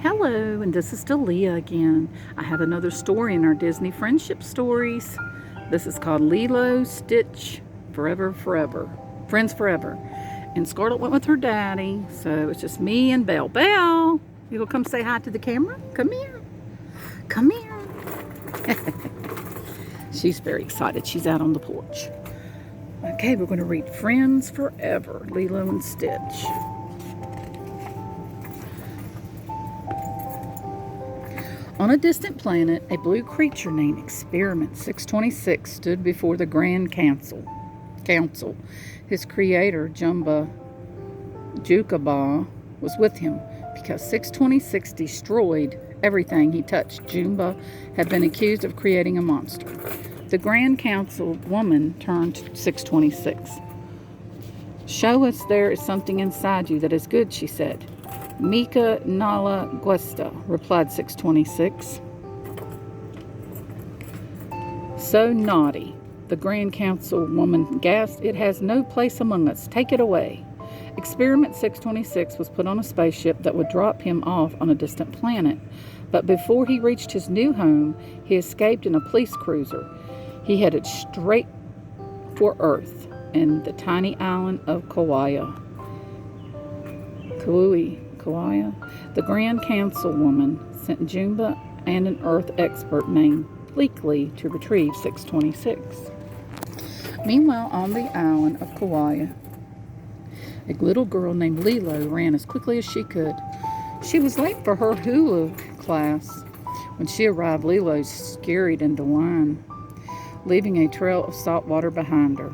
Hello, and this is Delia again. I have another story in our Disney Friendship Stories. This is called Lilo, Stitch, Forever, Forever. Friends Forever. And Scarlett went with her daddy, so it's just me and Belle. Belle, you gonna come say hi to the camera? Come here. Come here. She's very excited. She's out on the porch. Okay, we're going to read Friends Forever, Lilo and Stitch. On a distant planet, a blue creature named Experiment 626 stood before the Grand Council. His creator, Jukaba, was with him because 626 destroyed everything he touched. Jumba had been accused of creating a monster. The Grand Council woman turned to 626. "Show us there is something inside you that is good," she said. "Mika Nala Guesta," replied 626. "So naughty," the Grand Council woman gasped. "It has no place among us. Take it away." Experiment 626 was put on a spaceship that would drop him off on a distant planet. But before he reached his new home, he escaped in a police cruiser. He headed straight for Earth and the tiny island of Kauai. The Grand Council woman sent Jumba and an Earth expert named Bleakley to retrieve 626. Meanwhile, on the island of Kauai, a little girl named Lilo ran as quickly as she could. She was late for her hula class. When she arrived, Lilo scurried into line, leaving a trail of salt water behind her.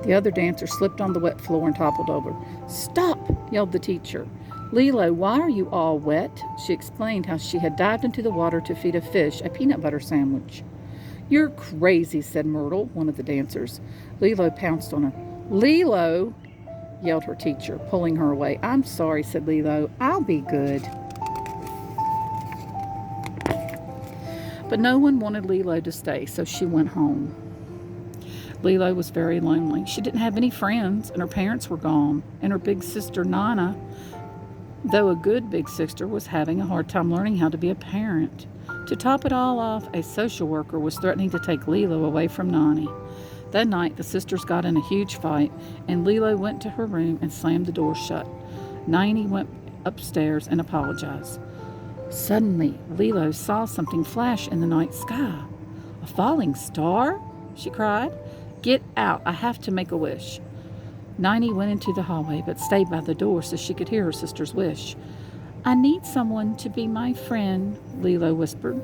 The other dancers slipped on the wet floor and toppled over. "Stop!" yelled the teacher. "Lilo, why are you all wet?" She explained how she had dived into the water to feed a fish a peanut butter sandwich. "You're crazy," said Myrtle, one of the dancers. Lilo pounced on her. "Lilo!" yelled her teacher, pulling her away. "I'm sorry," said Lilo. "I'll be good." But no one wanted Lilo to stay, so she went home. Lilo was very lonely. She didn't have any friends, and her parents were gone. And her big sister, Nana, though a good big sister, was having a hard time learning how to be a parent. To top it all off, a social worker was threatening to take Lilo away from Nani. That night, the sisters got in a huge fight, and Lilo went to her room and slammed the door shut. Nani went upstairs and apologized. Suddenly, Lilo saw something flash in the night sky. "A falling star?" she cried. "Get out, I have to make a wish." Nani went into the hallway but stayed by the door so she could hear her sister's wish. "I need someone to be my friend," Lilo whispered.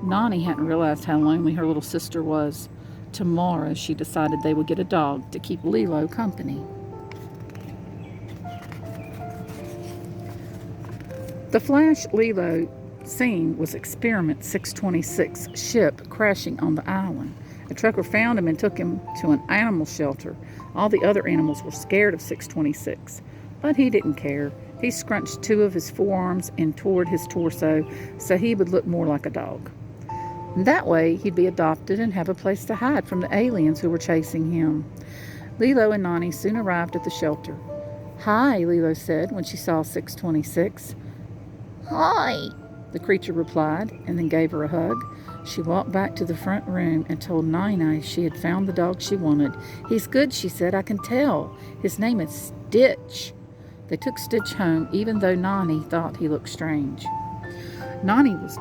Nani hadn't realized how lonely her little sister was. Tomorrow, she decided they would get a dog to keep Lilo company. The flash Lilo seen was Experiment 626 ship crashing on the island. A trucker found him and took him to an animal shelter. All the other animals were scared of 626, but he didn't care. He scrunched two of his forearms in toward his torso so he would look more like a dog. That way, he'd be adopted and have a place to hide from the aliens who were chasing him. Lilo and Nani soon arrived at the shelter. "Hi," Lilo said when she saw 626. "Hi," the creature replied, and then gave her a hug. She walked back to the front room and told Nani she had found the dog she wanted. "He's good," she said. "I can tell. His name is Stitch." They took Stitch home, even though Nani thought he looked strange. Nani was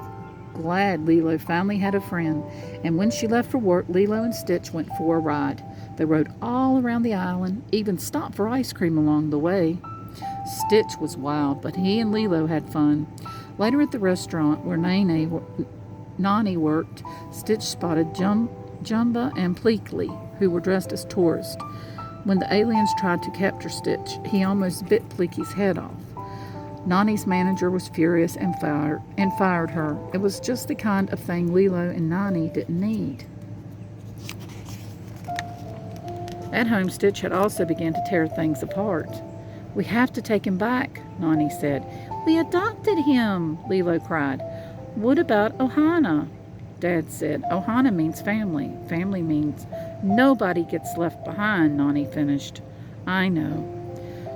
glad Lilo finally had a friend, and when she left for work, Lilo and Stitch went for a ride. They rode all around the island, even stopped for ice cream along the way. Stitch was wild, but he and Lilo had fun. Later at the restaurant where Nani worked, Stitch spotted Jumba and Bleakley, who were dressed as tourists. When the aliens tried to capture Stitch, he almost bit Bleakley's head off. Nani's manager was furious and fired her. It was just the kind of thing Lilo and Nani didn't need. At home, Stitch had also begun to tear things apart. "We have to take him back," Nani said. "We adopted him," Lilo cried. "What about Ohana?" Dad said. "Ohana means family. Family means nobody gets left behind," Nani finished. "I know."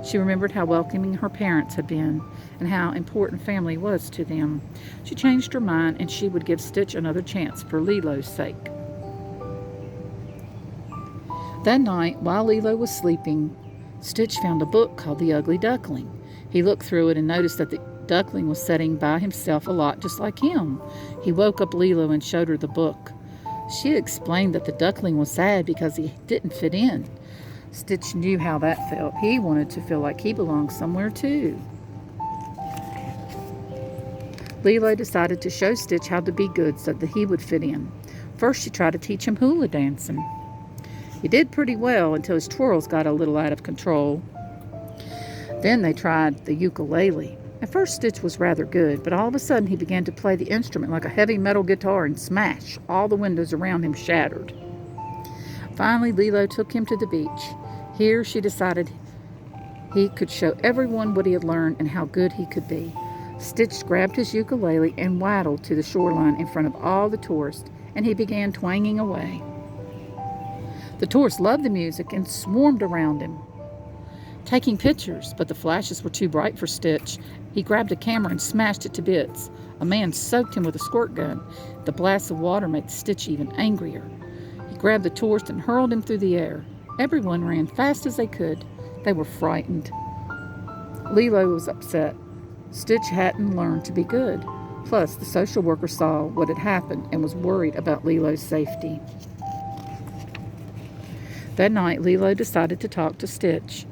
She remembered how welcoming her parents had been and how important family was to them. She changed her mind and she would give Stitch another chance for Lilo's sake. That night, while Lilo was sleeping, Stitch found a book called The Ugly Duckling. He looked through it and noticed that the duckling was sitting by himself a lot just like him. He woke up Lilo and showed her the book. She explained that the duckling was sad because he didn't fit in. Stitch knew how that felt. He wanted to feel like he belonged somewhere too. Lilo decided to show Stitch how to be good so that he would fit in. First, she tried to teach him hula dancing. He did pretty well until his twirls got a little out of control. Then they tried the ukulele. At first, Stitch was rather good, but all of a sudden he began to play the instrument like a heavy metal guitar and smash. All the windows around him shattered. Finally, Lilo took him to the beach. Here, she decided he could show everyone what he had learned and how good he could be. Stitch grabbed his ukulele and waddled to the shoreline in front of all the tourists, and he began twanging away. The tourists loved the music and swarmed around him, taking pictures, but the flashes were too bright for Stitch. He grabbed a camera and smashed it to bits. A man soaked him with a squirt gun. The blasts of water made Stitch even angrier. He grabbed the tourist and hurled him through the air. Everyone ran fast as they could. They were frightened. Lilo was upset. Stitch hadn't learned to be good. Plus, the social worker saw what had happened and was worried about Lilo's safety. That night, Lilo decided to talk to Stitch.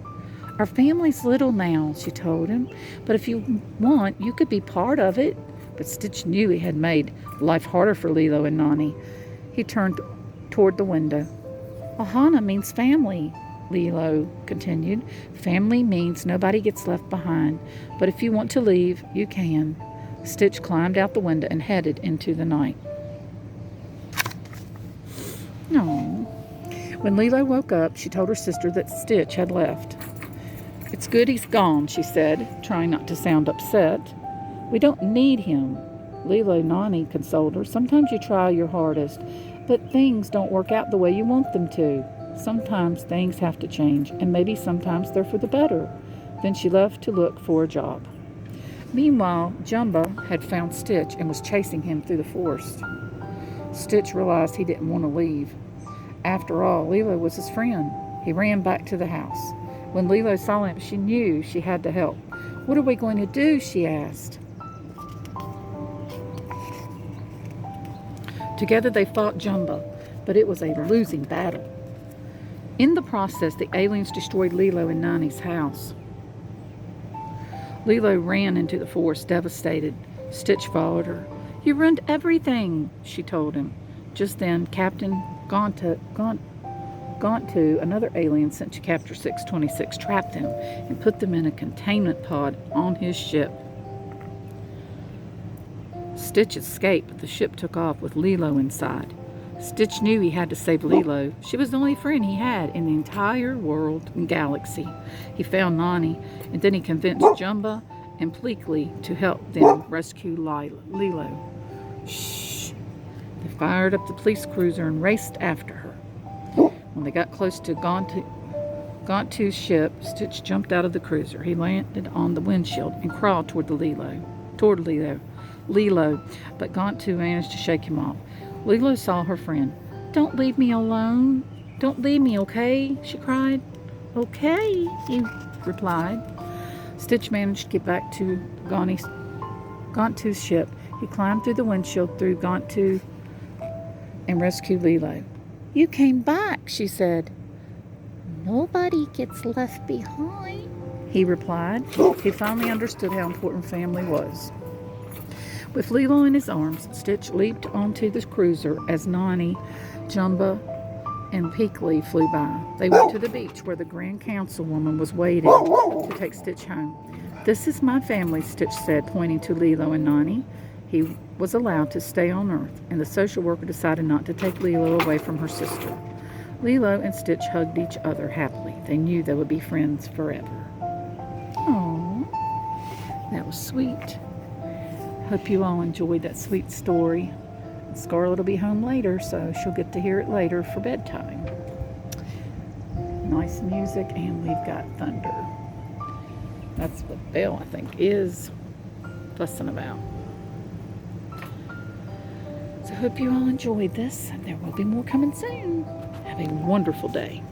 "Our family's little now," she told him, "but if you want, you could be part of it." But Stitch knew he had made life harder for Lilo and Nani. He turned toward the window. "Ohana means family," Lilo continued. "Family means nobody gets left behind. But if you want to leave, you can." Stitch climbed out the window and headed into the night. Aww. When Lilo woke up, she told her sister that Stitch had left. "It's good he's gone," she said, trying not to sound upset. "We don't need him." Lilo Nani consoled her. "Sometimes you try your hardest, but things don't work out the way you want them to. Sometimes things have to change, and maybe sometimes they're for the better." Then she left to look for a job. Meanwhile, Jumba had found Stitch and was chasing him through the forest. Stitch realized he didn't want to leave. After all, Lilo was his friend. He ran back to the house. When Lilo saw him, she knew she had to help. "What are we going to do?" she asked. Together they fought Jumba, but it was a losing battle. In the process, the aliens destroyed Lilo and Nani's house. Lilo ran into the forest, devastated. Stitch followed her. "You ruined everything," she told him. Just then, Captain Gontu, another alien sent to capture 626, trapped them and put them in a containment pod on his ship. Stitch escaped, but the ship took off with Lilo inside. Stitch knew he had to save Lilo. She was the only friend he had in the entire world and galaxy. He found Nani, and then he convinced Jumba and Pleakley to help them rescue Lilo. Shh! They fired up the police cruiser and raced after her. When they got close to Gontu's ship, Stitch jumped out of the cruiser. He landed on the windshield and crawled toward Lilo, but Gontu managed to shake him off. Lilo saw her friend. "Don't leave me alone. Don't leave me, okay?" she cried. "Okay," he replied. Stitch managed to get back to Gontu's ship. He climbed through the windshield through Gontu and rescued Lilo. "You came back," she said. "Nobody gets left behind," he replied. He finally understood how important family was. With Lilo in his arms, Stitch leaped onto the cruiser as Nani, Jumba, and Pleakley flew by. They went to the beach where the Grand Councilwoman was waiting to take Stitch home. "This is my family," Stitch said, pointing to Lilo and Nani. He was allowed to stay on Earth, and the social worker decided not to take Lilo away from her sister. Lilo and Stitch hugged each other happily. They knew they would be friends forever. Aww, that was sweet. Hope you all enjoyed that sweet story. Scarlett will be home later, so she'll get to hear it later for bedtime. Nice music, and we've got thunder. That's what Belle, I think, is fussing about. So I hope you all enjoyed this, and there will be more coming soon. Have a wonderful day.